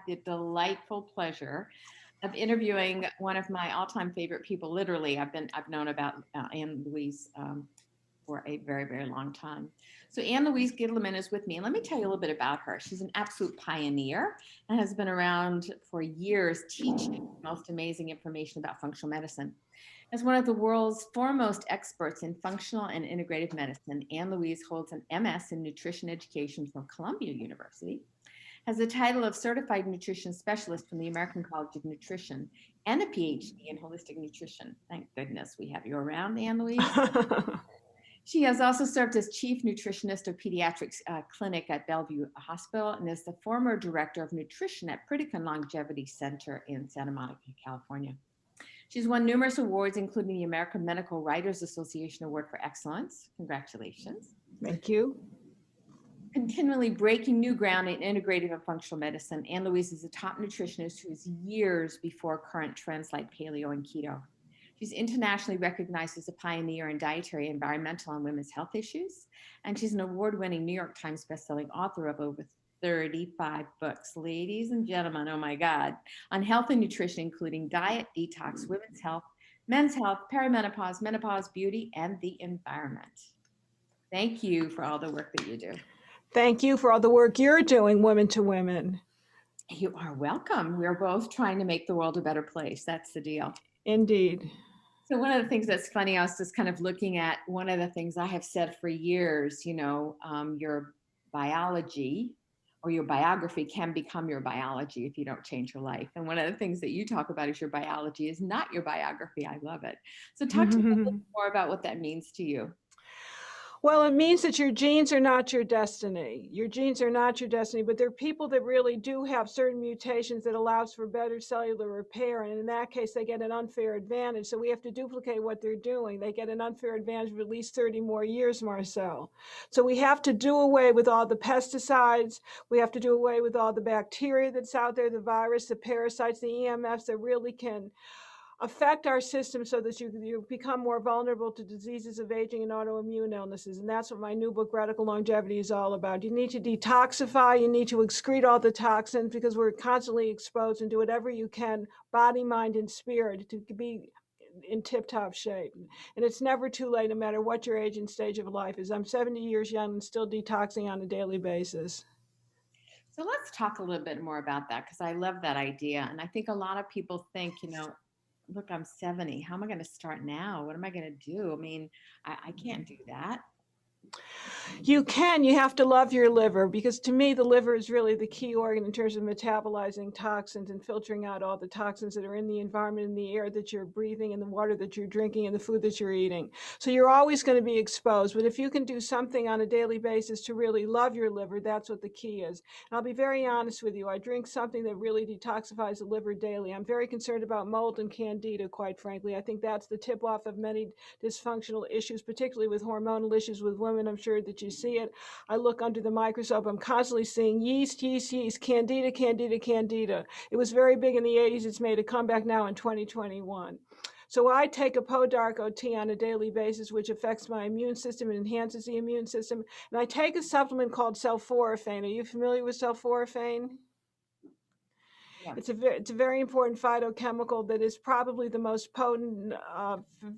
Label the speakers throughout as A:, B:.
A: the delightful pleasure of interviewing one of my all-time favorite people. Literally, I've known about Anne Louise for a very, very long time. So Anne Louise Gittleman is with me. And let me tell you a little bit about her. She's an absolute pioneer and has been around for years teaching the most amazing information about functional medicine. As one of the world's foremost experts in functional and integrative medicine, Anne Louise holds an MS in nutrition education from Columbia University, has the title of Certified Nutrition Specialist from the American College of Nutrition, and a PhD in holistic nutrition. Thank goodness we have you around, Anne Louise. She has also served as chief nutritionist of pediatrics clinic at Bellevue Hospital and is the former director of nutrition at Pritikin Longevity Center in Santa Monica, California. She's won numerous awards, including the American Medical Writers Association Award for Excellence. Congratulations.
B: Thank you.
A: Continually breaking new ground in integrative and functional medicine, Anne Louise is a top nutritionist who is years before current trends like paleo and keto. She's internationally recognized as a pioneer in dietary, environmental, and women's health issues. And she's an award-winning New York Times bestselling author of over 35 books, ladies and gentlemen, oh my God, on health and nutrition, including diet, detox, women's health, men's health, perimenopause, menopause, beauty, and the environment. Thank you for all the work that you do.
B: Thank you for all the work you're doing, Women to Women.
A: You are welcome. We're both trying to make the world a better place. That's the deal.
B: Indeed.
A: So one of the things that's funny, I was just kind of looking at one of the things I have said for years, your biology or your biography can become your biology if you don't change your life. And one of the things that you talk about is your biology is not your biography. I love it. So talk to me a little bit more about what that means to you.
B: Well, it means that your genes are not your destiny. Your genes are not your destiny, but there are people that really do have certain mutations that allows for better cellular repair. And in that case, they get an unfair advantage. So we have to duplicate what they're doing. They get an unfair advantage of at least 30 more years, Marcelle. So we have to do away with all the pesticides. We have to do away with all the bacteria that's out there, the virus, the parasites, the EMFs that really can affect our system so that you become more vulnerable to diseases of aging and autoimmune illnesses. And that's what my new book, Radical Longevity, is all about. You need to detoxify, you need to excrete all the toxins because we're constantly exposed, and do whatever you can, body, mind, and spirit, to be in tip-top shape. And it's never too late, no matter what your age and stage of life is. I'm 70 years young and still detoxing on a daily basis.
A: So let's talk a little bit more about that, because I love that idea. And I think a lot of people think, look, I'm 70. How am I going to start now? What am I going to do? I mean, I can't do that.
B: You can. You have to love your liver, because to me, the liver is really the key organ in terms of metabolizing toxins and filtering out all the toxins that are in the environment, in the air that you're breathing, in the water that you're drinking, and the food that you're eating. So you're always going to be exposed. But if you can do something on a daily basis to really love your liver, that's what the key is. And I'll be very honest with you. I drink something that really detoxifies the liver daily. I'm very concerned about mold and candida, quite frankly. I think that's the tip-off of many dysfunctional issues, particularly with hormonal issues with women. I'm sure that you see it. I look under the microscope. I'm constantly seeing yeast, candida, candida, candida. It was very big in the 80s. It's made a comeback now in 2021. So I take a Podark OT on a daily basis, which affects my immune system and enhances the immune system. And I take a supplement called sulforaphane. Are you familiar with sulforaphane? Yeah. It's a very important phytochemical that is probably the most potent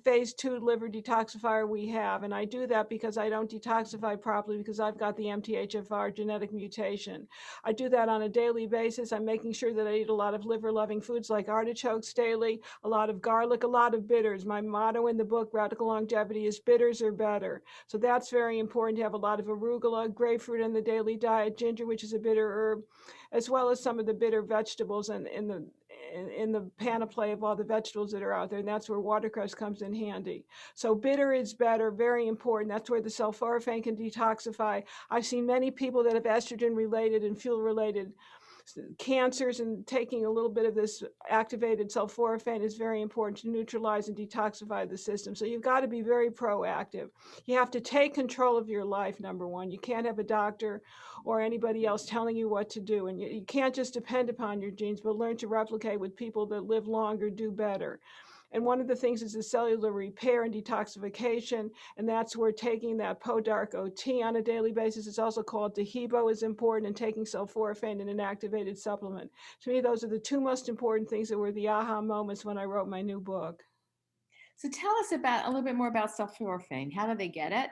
B: phase 2 liver detoxifier we have. And I do that because I don't detoxify properly because I've got the MTHFR genetic mutation. I do that on a daily basis. I'm making sure that I eat a lot of liver-loving foods like artichokes daily, a lot of garlic, a lot of bitters. My motto in the book, Radical Longevity, is bitters are better. So that's very important, to have a lot of arugula, grapefruit in the daily diet, ginger, which is a bitter herb, as well as some of the bitter vegetables and in the panoply of all the vegetables that are out there. And that's where watercress comes in handy. So bitter is better, very important. That's where the sulforaphane can detoxify. I've seen many people that have estrogen-related and fuel-related cancers, and taking a little bit of this activated sulforaphane is very important to neutralize and detoxify the system. So you've got to be very proactive. You have to take control of your life, number one. You can't have a doctor or anybody else telling you what to do. And you can't just depend upon your genes, but learn to replicate with people that live longer, do better. And one of the things is the cellular repair and detoxification, and that's where taking that Podark OT on a daily basis, it's also called Dehibo, is important, and taking sulforaphane in an activated supplement. To me, those are the two most important things that were the aha moments when I wrote my new book.
A: So tell us about a little bit more about sulforaphane. How do they get it?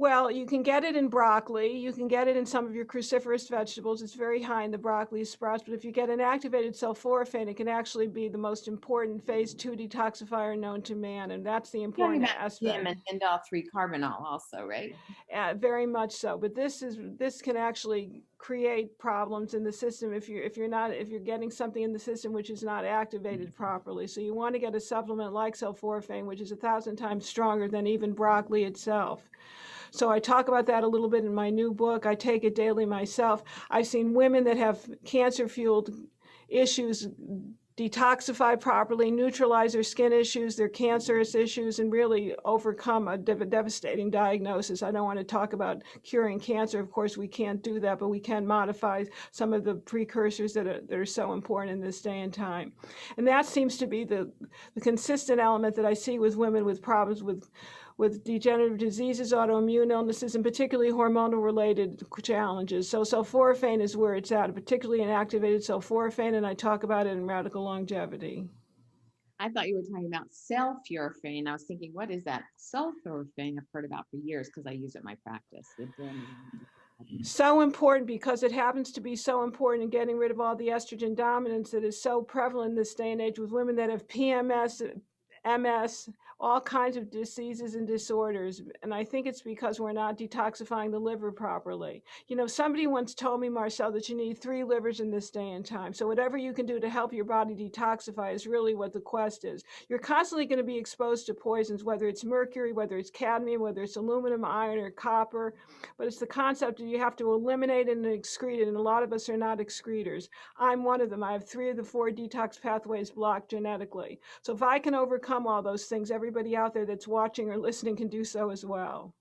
B: Well, you can get it in broccoli. You can get it in some of your cruciferous vegetables. It's very high in the broccoli sprouts. But if you get an activated sulforaphane, it can actually be the most important phase 2 detoxifier known to man. And that's the
A: You're talking
B: important
A: about lithium
B: aspect.
A: and indole 3 carbinol also, right?
B: Very much so. But this can actually create problems in the system if you're getting something in the system which is not activated properly. So you want to get a supplement like sulforaphane, which is 1,000 times stronger than even broccoli itself. So I talk about that a little bit in my new book. I take it daily myself. I've seen women that have cancer-fueled issues detoxify properly, neutralize their skin issues, their cancerous issues, and really overcome a devastating diagnosis. I don't want to talk about curing cancer. Of course, we can't do that, but we can modify some of the precursors that are so important in this day and time. And that seems to be the consistent element that I see with women with problems with degenerative diseases, autoimmune illnesses, and particularly hormonal-related challenges. So sulforaphane is where it's at, particularly in activated sulforaphane, and I talk about it in Radical Longevity.
A: I thought you were talking about sulforaphane. I was thinking, what is that? Sulforaphane I've heard about for years because I use it in my practice.
B: So important because it happens to be so important in getting rid of all the estrogen dominance that is so prevalent in this day and age with women that have PMS, MS, all kinds of diseases and disorders. And I think it's because we're not detoxifying the liver properly. You know, somebody once told me, Marcelle, that you need 3 livers in this day and time. So whatever you can do to help your body detoxify is really what the quest is. You're constantly going to be exposed to poisons, whether it's mercury, whether it's cadmium, whether it's aluminum, iron, or copper. But it's the concept that you have to eliminate it and excrete it. And a lot of us are not excreters. I'm one of them. I have 3 of the 4 detox pathways blocked genetically. So if I can overcome all those things, everybody out there that's watching or listening can do so as well.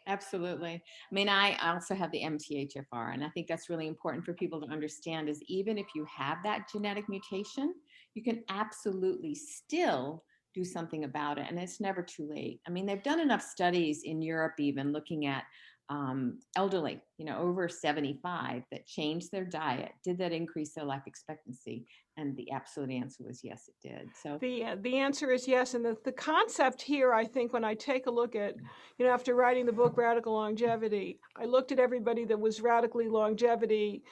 A: Absolutely. I mean, I also have the MTHFR, and I think that's really important for people to understand is even if you have that genetic mutation, you can absolutely still do something about it, and it's never too late. I mean, they've done enough studies in Europe even looking at elderly, over 75 that changed their diet. Did that increase their life expectancy? And the absolute answer was yes, it did. So
B: the answer is yes. And the concept here, I think, when I take a look at, after writing the book Radical Longevity, I looked at everybody that was radically longevity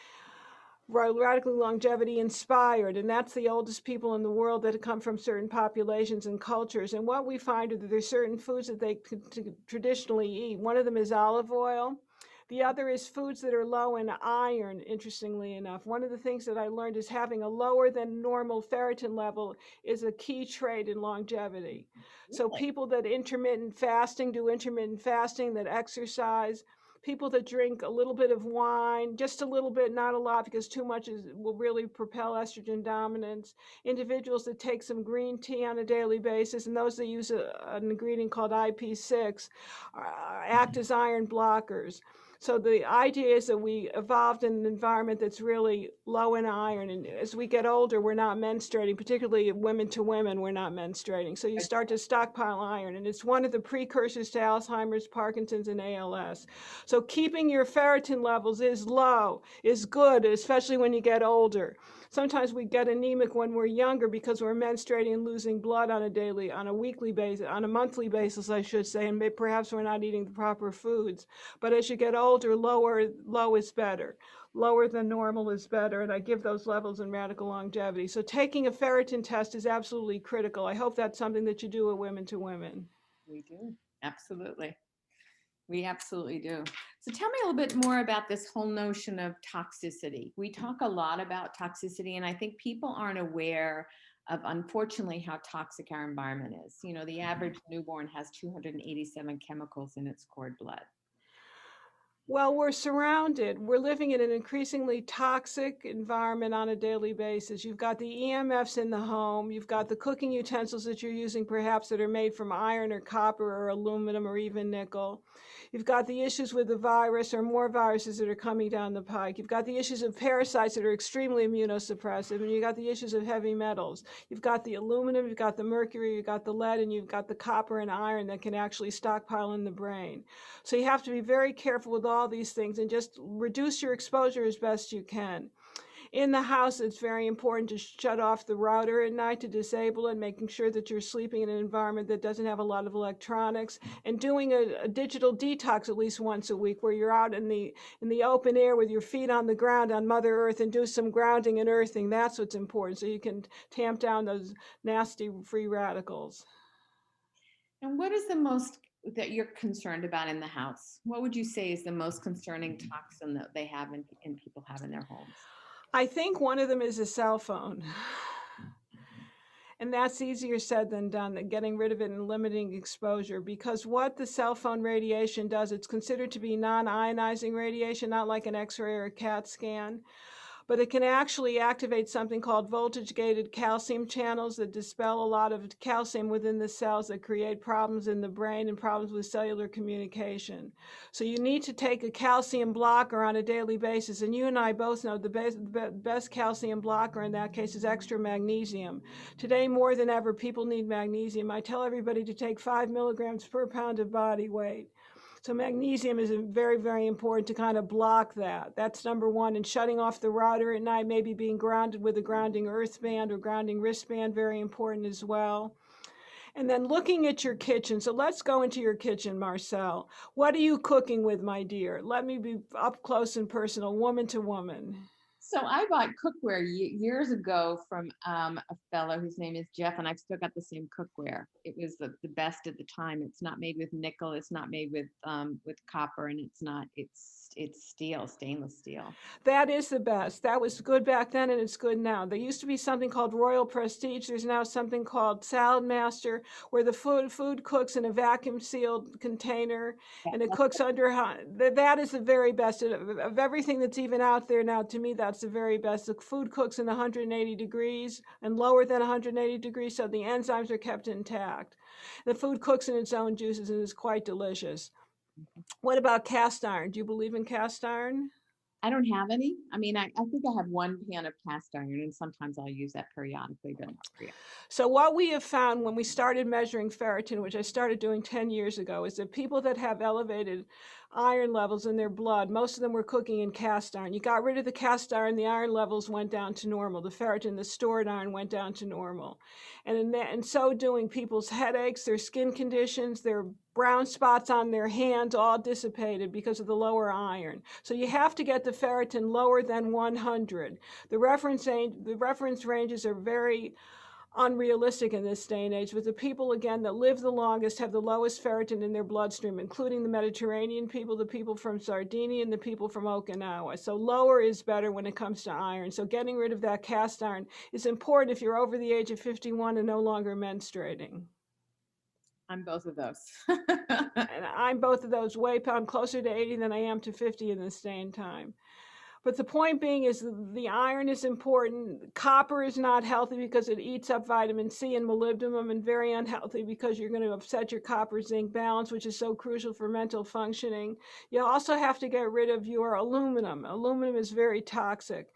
B: inspired, and that's the oldest people in the world that come from certain populations and cultures. And what we find is that there's certain foods that they could traditionally eat. One of them is olive oil. The other is foods that are low in iron, interestingly enough. One of the things that I learned is having a lower than normal ferritin level is a key trait in longevity. So people that do intermittent fasting, that exercise, people that drink a little bit of wine, just a little bit, not a lot, because too much will really propel estrogen dominance. Individuals that take some green tea on a daily basis, and those that use an ingredient called IP6 act as iron blockers. So the idea is that we evolved in an environment that's really low in iron. And as we get older, we're not menstruating, particularly women to women, we're not menstruating. So you start to stockpile iron. And it's one of the precursors to Alzheimer's, Parkinson's, and ALS. So keeping your ferritin levels is low, is good, especially when you get older. Sometimes we get anemic when we're younger because we're menstruating and losing blood on a weekly basis, on a monthly basis, I should say, and perhaps we're not eating the proper foods. But as you get older, low is better. Lower than normal is better, and I give those levels in Radical Longevity. So taking a ferritin test is absolutely critical. I hope that's something that you do with women to women.
A: we do. Absolutely. We absolutely do. So tell me a little bit more about this whole notion of toxicity. We talk a lot about toxicity, and I think people aren't aware of, unfortunately, how toxic our environment is. The average newborn has 287 chemicals in its cord blood.
B: Well, we're surrounded. We're living in an increasingly toxic environment on a daily basis. You've got the EMFs in the home. You've got the cooking utensils that you're using, perhaps that are made from iron or copper or aluminum or even nickel. You've got the issues with the virus or more viruses that are coming down the pike. You've got the issues of parasites that are extremely immunosuppressive. And you've got the issues of heavy metals. You've got the aluminum, you've got the mercury, you've got the lead, and you've got the copper and iron that can actually stockpile in the brain. So you have to be very careful with all these things and just reduce your exposure as best you can. In the house, it's very important to shut off the router at night, to disable it, making sure that you're sleeping in an environment that doesn't have a lot of electronics, and doing a digital detox at least once a week where you're out in the open air with your feet on the ground on Mother Earth and do some grounding and earthing. That's what's important, so you can tamp down those nasty free radicals.
A: And what is the most that you're concerned about in the house? What would you say is the most concerning toxin that they have and people have in their homes?
B: I think one of them is a cell phone. And that's easier said than done, than getting rid of it and limiting exposure. Because what the cell phone radiation does, it's considered to be non-ionizing radiation, not like an X-ray or a CAT scan. But it can actually activate something called voltage-gated calcium channels that dispel a lot of calcium within the cells that create problems in the brain and problems with cellular communication. So you need to take a calcium blocker on a daily basis. And you and I both know the best calcium blocker in that case is extra magnesium. Today, more than ever, people need magnesium. I tell everybody to take 5 milligrams per pound of body weight. So magnesium is very, very important to kind of block that. That's number one. And shutting off the router at night, maybe being grounded with a grounding earth band or grounding wristband, very important as well. And then looking at your kitchen. So let's go into your kitchen, Marcelle. What are you cooking with, my dear? Let me be up close and personal, woman to woman.
A: So I bought cookware years ago from a fellow whose name is Jeff, and I've still got the same cookware. It was the best at the time. It's not made with nickel. It's not made with copper, and it's steel, stainless steel.
B: That is the best. That was good back then and it's good now. There used to be something called Royal Prestige. There's now something called Salad Master, where the food cooks in a vacuum sealed container and it cooks under. That is the very best of everything that's even out there now. To me, that's the very best. The food cooks in 180 degrees and lower than 180 degrees, so the enzymes are kept intact. The food cooks in its own juices and is quite delicious. What about cast iron? Do you believe in cast iron?
A: I don't have any. I mean, I think I have one pan of cast iron, and sometimes I'll use that periodically, but not periodically.
B: So what we have found when we started measuring ferritin, which I started doing 10 years ago, is that people that have elevated iron levels in their blood, most of them were cooking in cast iron. You got rid of the cast iron, the iron levels went down to normal. The ferritin, the stored iron, went down to normal. And in so doing, people's headaches, their skin conditions, their brown spots on their hands all dissipated because of the lower iron. So you have to get the ferritin lower than 100. The reference ranges are very unrealistic in this day and age, but the people, again, that live the longest have the lowest ferritin in their bloodstream, including the Mediterranean people, the people from Sardinia, and the people from Okinawa. So lower is better when it comes to iron. So getting rid of that cast iron is important if you're over the age of 51 and no longer menstruating.
A: I'm both of those.
B: And I'm both of those I'm closer to 80 than I am to 50 in this day and time. But the point being is the iron is important. Copper is not healthy because it eats up vitamin C and molybdenum, and very unhealthy because you're going to upset your copper zinc balance, which is so crucial for mental functioning. You also have to get rid of your aluminum. Aluminum is very toxic.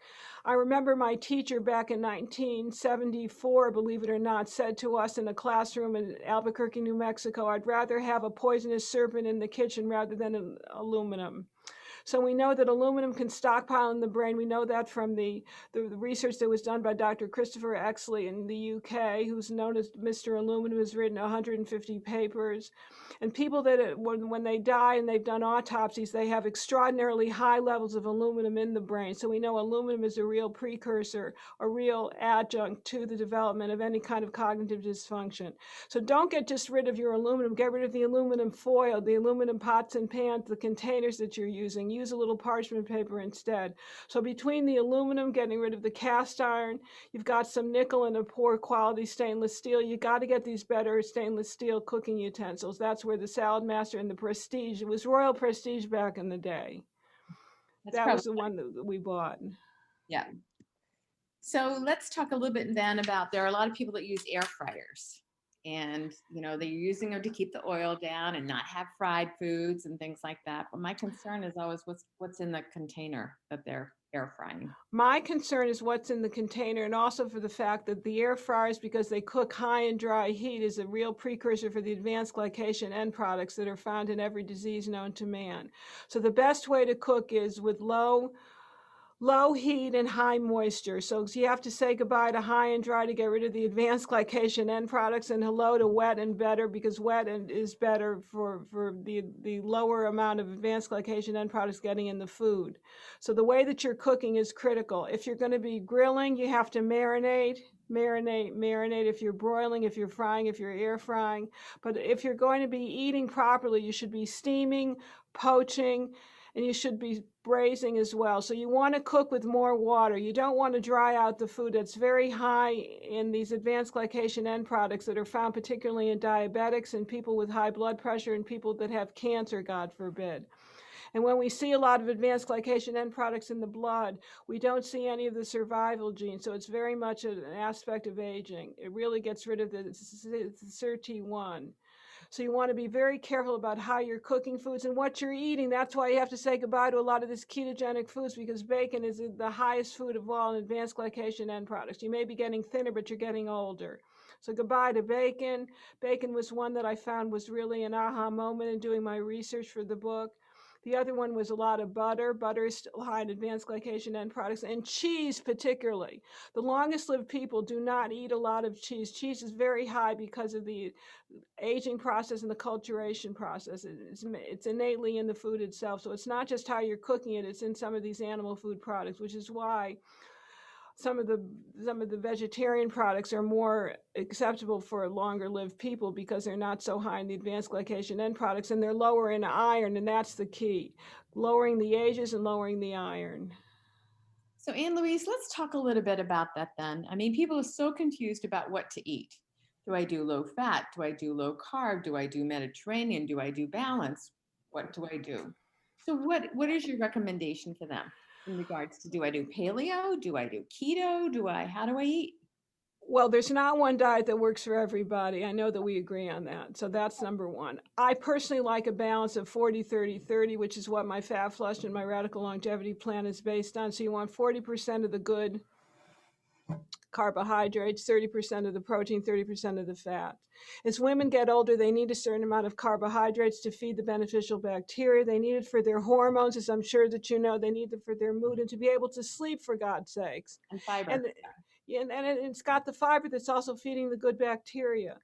B: I remember my teacher back in 1974, believe it or not, said to us in a classroom in Albuquerque, New Mexico, "I'd rather have a poisonous serpent in the kitchen rather than aluminum." So we know that aluminum can stockpile in the brain. We know that from the research that was done by Dr. Christopher Exley in the UK, who's known as Mr. Aluminum, has written 150 papers. And people that, when they die and they've done autopsies, they have extraordinarily high levels of aluminum in the brain. So we know aluminum is a real precursor, a real adjunct to the development of any kind of cognitive dysfunction. So don't get just rid of your aluminum. Get rid of the aluminum foil, the aluminum pots and pans, the containers that you're using. use a little parchment paper instead. So between the aluminum, getting rid of the cast iron, you've got some nickel and a poor quality stainless steel. You got to get these better stainless steel cooking utensils. That's where the Salad Master and the Prestige, it was Royal Prestige back in the day.
A: That's
B: That
A: probably,
B: was the one that we bought.
A: yeah. So let's talk a little bit then about, there are a lot of people that use air fryers, and they're using them to keep the oil down and not have fried foods and things like that. But my concern is always what's in the container that they're air frying.
B: My concern is what's in the container, and also for the fact that the air fryers, because they cook high and dry heat, is a real precursor for the advanced glycation end products that are found in every disease known to man. So the best way to cook is with low heat and high moisture. So you have to say goodbye to high and dry to get rid of the advanced glycation end products, and hello to wet and better, because wet is better for the lower amount of advanced glycation end products getting in the food. So the way that you're cooking is critical. If you're going to be grilling, you have to marinate. If you're broiling, if you're frying, if you're air frying. But if you're going to be eating properly, you should be steaming, poaching, and you should be braising as well. So you want to cook with more water. You don't want to dry out the food. That's very high in these advanced glycation end products that are found particularly in diabetics and people with high blood pressure and people that have cancer, God forbid. And when we see a lot of advanced glycation end products in the blood, we don't see any of the survival genes. So it's very much an aspect of aging. It really gets rid of the SIRT1. So you want to be very careful about how you're cooking foods and what you're eating. That's why you have to say goodbye to a lot of these ketogenic foods, because bacon is the highest food of all in advanced glycation end products. You may be getting thinner, but you're getting older. So goodbye to bacon. Bacon was one that I found was really an aha moment in doing my research for the book. The other one was a lot of butter. Butter is still high in advanced glycation end products, and cheese particularly. The longest lived people do not eat a lot of cheese. Cheese is very high because of the aging process and the culturation process. It's innately in the food itself. So it's not just how you're cooking it, it's in some of these animal food products, which is why some of the vegetarian products are more acceptable for longer lived people, because they're not so high in the advanced glycation end products, and they're lower in iron, and that's the key. Lowering the ages and lowering the iron.
A: So Louise, let's talk a little bit about that then. I mean, people are so confused about what to eat. Do I do low fat? Do I do low carb? Do I do Mediterranean? Do I do balance? What do I do? So what is your recommendation for them in regards to, do I do paleo? Do I do keto? How do I eat?
B: Well, there's not one diet that works for everybody. I know that we agree on that. So that's number one. I personally like a balance of 40-30-30, which is what my Fat Flush and my Radical Longevity plan is based on. So you want 40% of the good carbohydrates, 30% of the protein, 30% of the fat. As women get older, they need a certain amount of carbohydrates to feed the beneficial bacteria. They need it for their hormones, as I'm sure that you know. They need it for their mood and to be able to sleep, for God's sakes.
A: And fiber.
B: And it's got the fiber that's also feeding the good bacteria.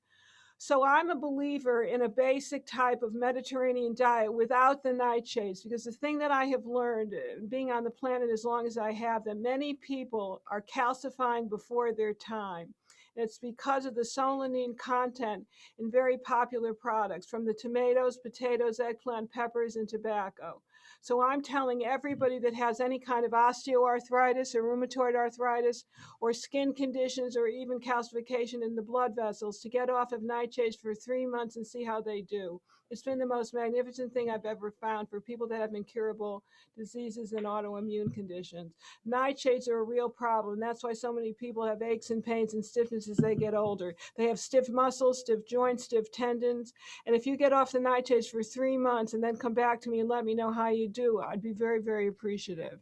B: So I'm a believer in a basic type of Mediterranean diet without the nightshades, because the thing that I have learned, being on the planet as long as I have, that many people are calcifying before their time. And it's because of the solanine content in very popular products, from the tomatoes, potatoes, eggplant, peppers, and tobacco. So I'm telling everybody that has any kind of osteoarthritis or rheumatoid arthritis or skin conditions or even calcification in the blood vessels to get off of nightshades for 3 months and see how they do. It's been the most magnificent thing I've ever found for people that have incurable diseases and autoimmune conditions. Nightshades are a real problem. That's why so many people have aches and pains and stiffness as they get older. They have stiff muscles, stiff joints, stiff tendons. And if you get off the nightshades for 3 months and then come back to me and let me know how you do, I'd be very, very appreciative.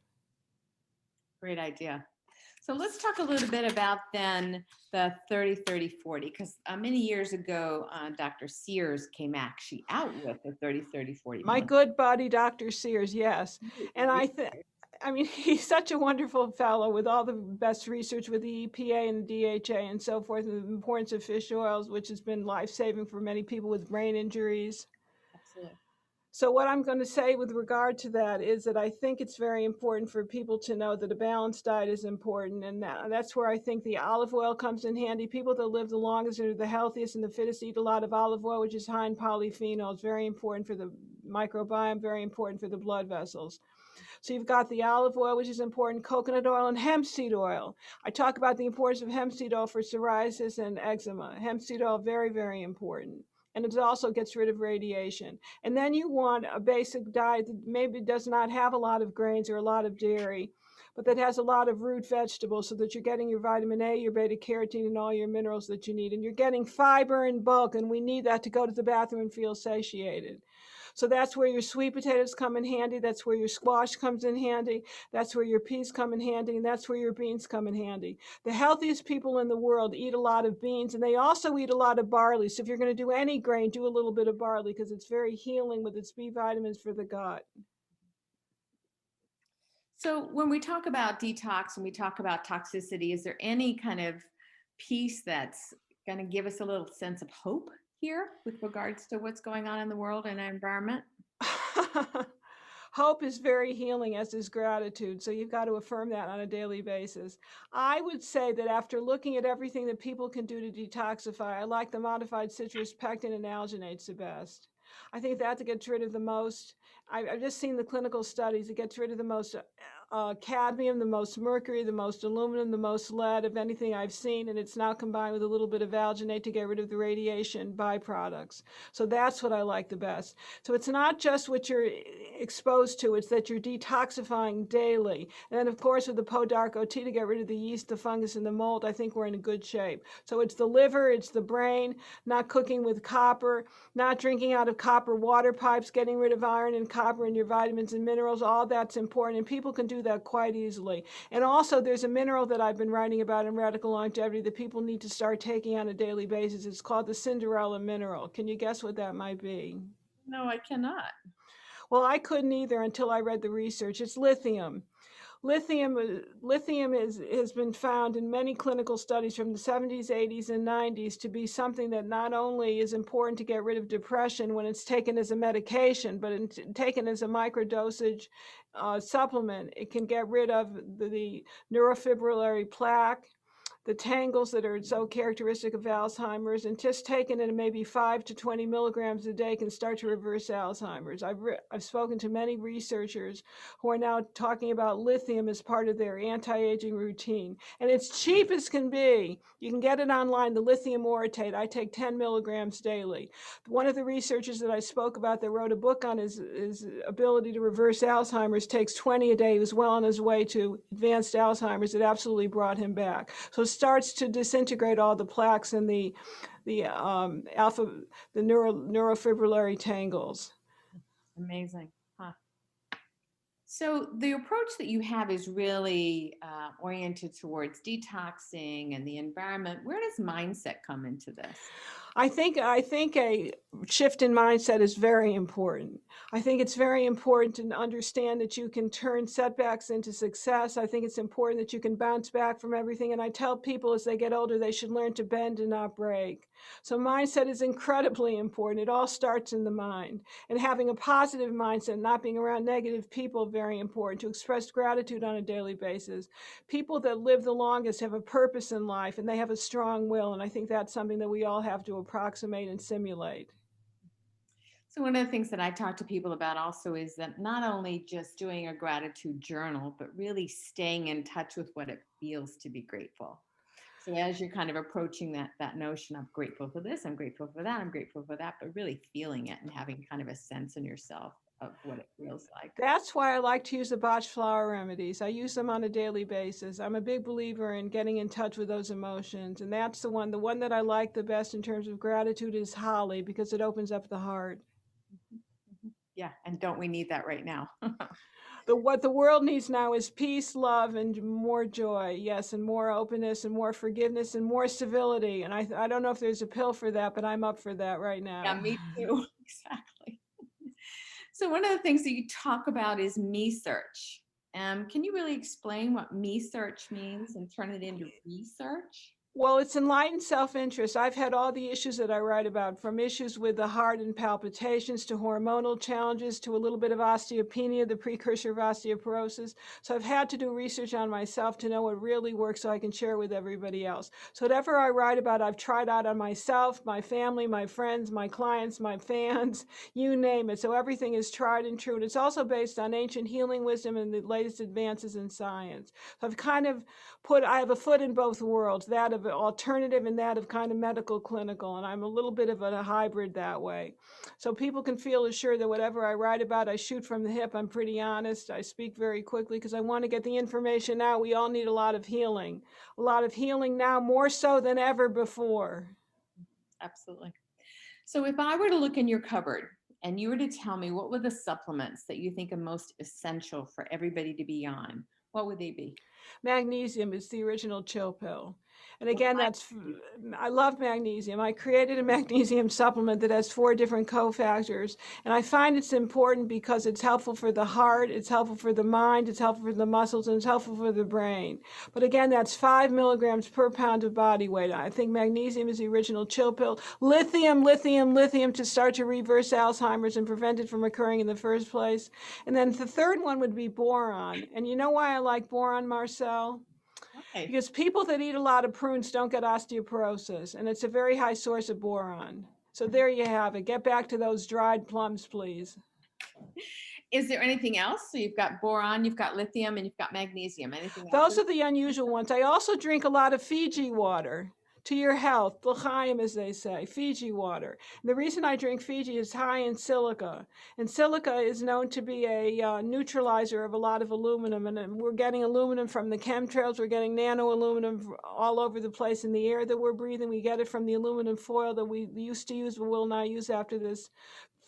A: Great idea. So let's talk a little bit about then the 30-30-40, because many years ago, Dr. Sears came actually out with the 30-30-40
B: My
A: plan.
B: good buddy, Dr. Sears, yes. And I mean, he's such a wonderful fellow with all the best research with the EPA and the DHA and so forth, and the importance of fish oils, which has been life-saving for many people with brain injuries.
A: Absolutely.
B: So what I'm going to say with regard to that is that I think it's very important for people to know that a balanced diet is important, and that's where I think the olive oil comes in handy. People that live the longest and are the healthiest and the fittest eat a lot of olive oil, which is high in polyphenols, very important for the microbiome, very important for the blood vessels. So you've got the olive oil, which is important, coconut oil, and hemp seed oil. I talk about the importance of hemp seed oil for psoriasis and eczema. Hemp seed oil, very, very important. And it also gets rid of radiation. And then you want a basic diet that maybe does not have a lot of grains or a lot of dairy, but that has a lot of root vegetables so that you're getting your vitamin A, your beta carotene, and all your minerals that you need. And you're getting fiber in bulk, and we need that to go to the bathroom and feel satiated. So that's where your sweet potatoes come in handy. That's where your squash comes in handy. That's where your peas come in handy. And that's where your beans come in handy. The healthiest people in the world eat a lot of beans, and they also eat a lot of barley. So if you're going to do any grain, do a little bit of barley because it's very healing with its B vitamins for the gut.
A: So when we talk about detox and we talk about toxicity, is there any kind of piece that's going to give us a little sense of hope here with regards to what's going on in the world and our environment?
B: Hope is very healing, as is gratitude. So you've got to affirm that on a daily basis. I would say that after looking at everything that people can do to detoxify, I like the modified citrus pectin and alginates the best. I think that gets rid of the most. I've just seen the clinical studies. It gets rid of the most cadmium, the most mercury, the most aluminum, the most lead of anything I've seen, and it's now combined with a little bit of alginate to get rid of the radiation byproducts. So that's what I like the best. So it's not just what you're exposed to, it's that you're detoxifying daily. And then, of course, with the Podark OT to get rid of the yeast, the fungus, and the mold, I think we're in a good shape. So it's the liver, it's the brain, not cooking with copper, not drinking out of copper water pipes, getting rid of iron and copper in your vitamins and minerals, all that's important. And people can do that quite easily. And also, there's a mineral that I've been writing about in Radical Longevity that people need to start taking on a daily basis. It's called the Cinderella mineral. Can you guess what that might be?
A: No, I cannot.
B: Well, I couldn't either until I read the research. It's lithium. Lithium has been found in many clinical studies from the 70s, 80s, and 90s to be something that not only is important to get rid of depression when it's taken as a medication, but taken as a microdosage supplement. It can get rid of the neurofibrillary plaque, the tangles that are so characteristic of Alzheimer's, and just taken in maybe 5 to 20 milligrams a day can start to reverse Alzheimer's. I've spoken to many researchers who are now talking about lithium as part of their anti-aging routine. And it's cheap as can be. You can get it online, the lithium orotate. I take 10 milligrams daily. One of the researchers that I spoke about that wrote a book on his ability to reverse Alzheimer's takes 20 a day. He was well on his way to advanced Alzheimer's. It absolutely brought him back. So it starts to disintegrate all the plaques and the neurofibrillary tangles.
A: Amazing. Huh. So the approach that you have is really oriented towards detoxing and the environment. Where does mindset come into this?
B: I think a shift in mindset is very important. I think it's very important to understand that you can turn setbacks into success. I think it's important that you can bounce back from everything. And I tell people as they get older, they should learn to bend and not break. So mindset is incredibly important. It all starts in the mind. And having a positive mindset, not being around negative people, very important. To express gratitude on a daily basis. People that live the longest have a purpose in life and they have a strong will. And I think that's something that we all have to approximate and simulate.
A: So one of the things that I talk to people about also is that not only just doing a gratitude journal, but really staying in touch with what it feels to be grateful. So as you're kind of approaching that notion of grateful for this, I'm grateful for that, I'm grateful for that, but really feeling it and having kind of a sense in yourself of what it feels like.
B: That's why I like to use the botched flower remedies. I use them on a daily basis. I'm a big believer in getting in touch with those emotions. And that's the one that I like the best in terms of gratitude is holly because it opens up the heart.
A: Yeah, and don't we need that right now?
B: What the world needs now is peace, love, and more joy. Yes, and more openness and more forgiveness and more civility. And I don't know if there's a pill for that, but I'm up for that right now.
A: Yeah, me too. Exactly. So one of the things that you talk about is me search. Can you really explain what me search means and turn it into research?
B: Well, it's enlightened self-interest. I've had all the issues that I write about, from issues with the heart and palpitations to hormonal challenges to a little bit of osteopenia, the precursor of osteoporosis. So I've had to do research on myself to know what really works so I can share with everybody else. So whatever I write about, I've tried out on myself, my family, my friends, my clients, my fans, you name it. So everything is tried and true. And it's also based on ancient healing wisdom and the latest advances in science. So I've kind of I have a foot in both worlds, that of alternative and that of kind of medical clinical, and I'm a little bit of a hybrid that way. So people can feel assured that whatever I write about, I shoot from the hip. I'm pretty honest. I speak very quickly because I want to get the information out. We all need a lot of healing now, more so than ever before.
A: Absolutely. So if I were to look in your cupboard and you were to tell me what were the supplements that you think are most essential for everybody to be on, what would they be?
B: Magnesium is the original chill pill. And
A: Well,
B: again, I love magnesium. I created a magnesium supplement that has 4 different cofactors. And I find it's important because it's helpful for the heart, it's helpful for the mind, it's helpful for the muscles, and it's helpful for the brain. But again, that's 5 milligrams per pound of body weight. I think magnesium is the original chill pill. Lithium, lithium, lithium to start to reverse Alzheimer's and prevent it from occurring in the first place. And then the third one would be boron. And you know why I like boron, Marcelle?
A: why?
B: Because people that eat a lot of prunes don't get osteoporosis, and it's a very high source of boron. So there you have it. Get back to those dried plums, please.
A: Is there anything else? So you've got boron, you've got lithium, and you've got magnesium. Anything else?
B: Those are the unusual ones. I also drink a lot of Fiji water. To your health, l'chaim, as they say, Fiji water. And the reason I drink Fiji is high in silica. And silica is known to be a neutralizer of a lot of aluminum. And we're getting aluminum from the chemtrails. We're getting nano aluminum all over the place in the air that we're breathing. We get it from the aluminum foil that we used to use but will not use after this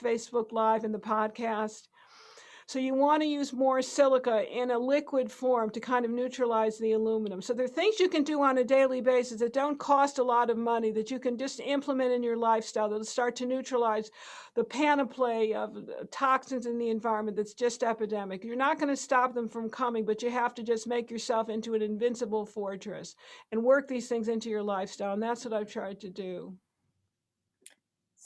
B: Facebook Live and the podcast. So you want to use more silica in a liquid form to kind of neutralize the aluminum. So there are things you can do on a daily basis that don't cost a lot of money that you can just implement in your lifestyle that'll start to neutralize the panoply of toxins in the environment that's just epidemic. You're not going to stop them from coming, but you have to just make yourself into an invincible fortress and work these things into your lifestyle. And that's what I've tried to do.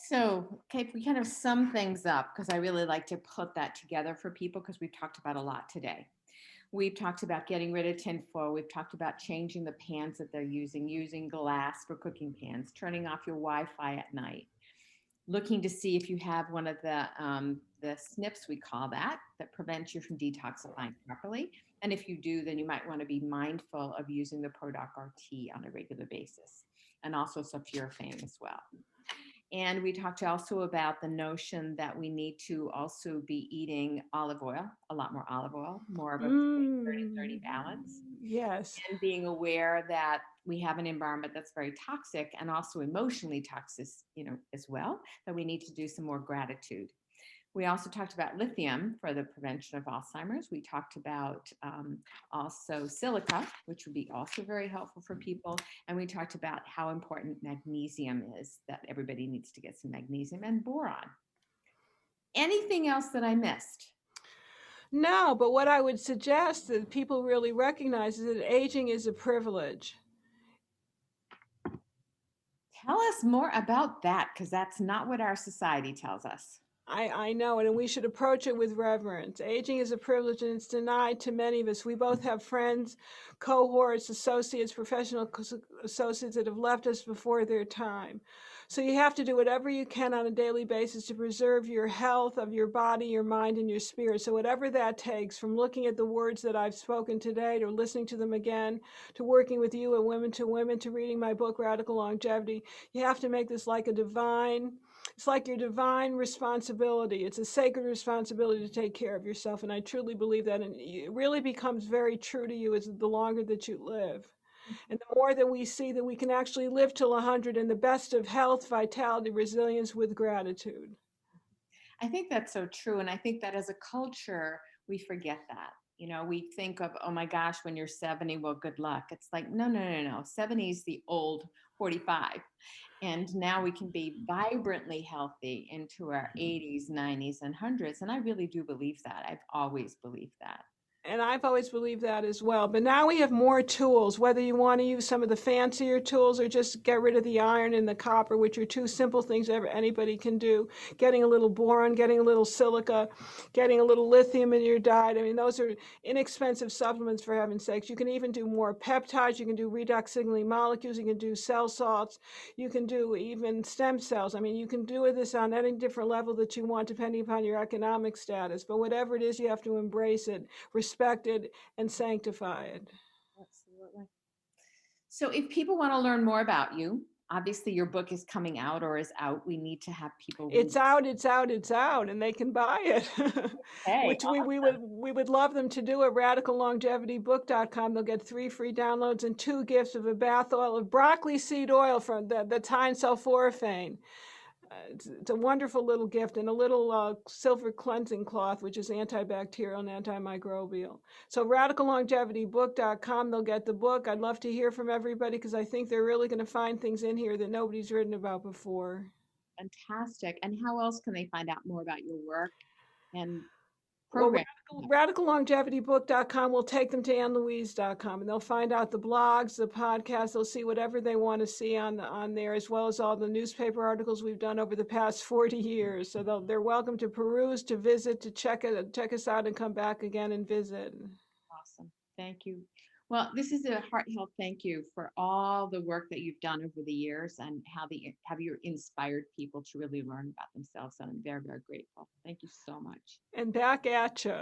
A: So, okay, if we kind of sum things up, because I really like to put that together for people because we've talked about a lot today. We've talked about getting rid of tinfoil. We've talked about changing the pans that they're using glass for cooking pans, turning off your Wi-Fi at night, looking to see if you have one of the SNPs, we call that prevents you from detoxifying properly. And if you do, then you might want to be mindful of using the Prodoc RT on a regular basis, and also sulforaphane as well. And we talked also about the notion that we need to also be eating olive oil, a lot more olive oil, more of a 30-30 balance,
B: Yes.
A: and being aware that we have an environment that's very toxic and also emotionally toxic, as well, that we need to do some more gratitude. We also talked about lithium for the prevention of Alzheimer's. We talked about also silica, which would be also very helpful for people. And we talked about how important magnesium is, that everybody needs to get some magnesium, and boron. Anything else that I missed?
B: No, but what I would suggest that people really recognize is that aging is a privilege.
A: Tell us more about that, because that's not what our society tells us.
B: I know it, and we should approach it with reverence. Aging is a privilege, and it's denied to many of us. We both have friends, cohorts, associates, professional associates that have left us before their time. So you have to do whatever you can on a daily basis to preserve your health of your body, your mind, and your spirit. So whatever that takes, from looking at the words that I've spoken today, to listening to them again, to working with you at Women to Women, to reading my book, Radical Longevity, you have to make this like it's like your divine responsibility. It's a sacred responsibility to take care of yourself. And I truly believe that. And it really becomes very true to you as the longer that you live. And the more that we see that we can actually live till 100 in the best of health, vitality, resilience with gratitude.
A: I think that's so true. And I think that as a culture, we forget that. We think of, oh my gosh, when you're 70, well, good luck. It's like, no, no, no, no. 70 is the old 45. And now we can be vibrantly healthy into our 80s, 90s, and 100s. And I really do believe that. I've always believed that.
B: And I've always believed that as well. But now we have more tools, whether you want to use some of the fancier tools or just get rid of the iron and the copper, which are two simple things anybody can do. Getting a little boron, getting a little silica, getting a little lithium in your diet. I mean, those are inexpensive supplements, for heaven's sakes. You can even do more peptides. You can do redox signaling molecules. You can do cell salts. You can do even stem cells. I mean, you can do this on any different level that you want, depending upon your economic status. But whatever it is, you have to embrace it, respect it, and sanctify it.
A: Absolutely. So if people want to learn more about you, obviously your book is coming out or is out. We need to have people read.
B: It's out, it's out, it's out, and they can buy it.
A: Hey,
B: Which we would love them to do at radicallongevitybook.com. They'll get 3 free downloads and 2 gifts of a bath oil of broccoli seed oil from that's high in sulforaphane. It's a wonderful little gift, and a little silver cleansing cloth, which is antibacterial and antimicrobial. So radicallongevitybook.com, they'll get the book. I'd love to hear from everybody because I think they're really going to find things in here that nobody's written about before.
A: fantastic. And how else can they find out more about your work and
B: Well,
A: program?
B: radicallongevitybook.com will take them to AnneLouise.com, and they'll find out the blogs, the podcasts. They'll see whatever they want to see on there, as well as all the newspaper articles we've done over the past 40 years. So they're welcome to peruse, to visit, to check us out, and come back again and visit.
A: Awesome. Thank you. Well, this is a heartfelt thank you for all the work that you've done over the years and how you inspired people to really learn about themselves. And I'm very, very grateful. Thank you so much.
B: And back at you.